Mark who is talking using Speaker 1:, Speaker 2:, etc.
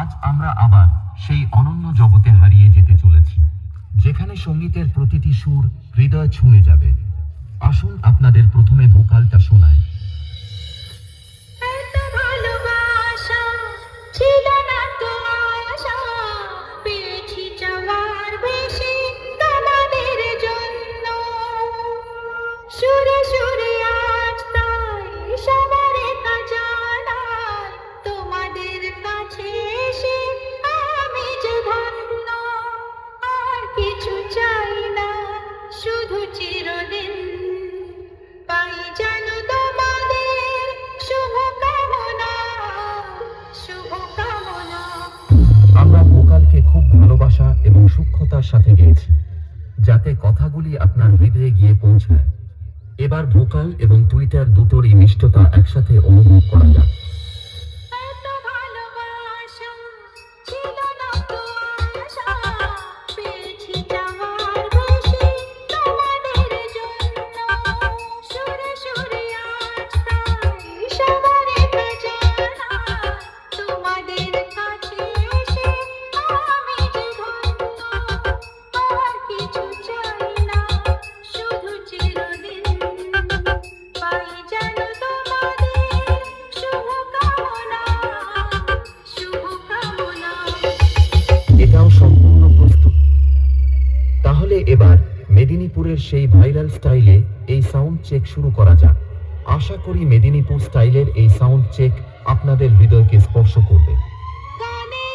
Speaker 1: আজ আমরা আবার সেই অনন্য জগতে হারিয়ে যেতে চলেছি, যেখানে সঙ্গীতের প্রতিটি সুর হৃদয় ছুঁয়ে যাবে। আসুন আপনাদের প্রথমে ভোকালটা শোনায়।
Speaker 2: শুধু চিরদিন পাই যেন তোমাদের শুভকামনা, শুভকামনা।
Speaker 1: আমরা ভোকালকে খুব ভালোবাসা এবং সূক্ষ্মতার সাথে গেয়েছি, যাতে কথাগুলি আপনার হৃদয়ে গিয়ে পৌঁছায়। এবার ভোকাল এবং টুইটার দুটোরই মিষ্টতা একসাথে অনুভব করা যাক।
Speaker 2: এত ভালোবাসা ছিল না তো আশা, পেয়েছি যাওয়ার বেশি তোমাদের জন্য। সুরে সুরে আজ তাই সবার এটা জানা, তোমাদের কাছে এসে আমি যে ধন্য। আর কিছু চাই না, শুধু চিরদিন পাই যেন তোমাদের শুভকামনা, শুভকামনা।
Speaker 1: এটাও সম্পূর্ণ প্রস্তুত। তাহলে এবার মেদিনীপুরের সেই ভাইরাল স্টাইলে এই সাউন্ড চেক শুরু করা যাক। আশা করি মেদিনীপুর স্টাইলের এই সাউন্ড চেক আপনাদের হৃদয়কে স্পর্শ করবে।
Speaker 2: গানের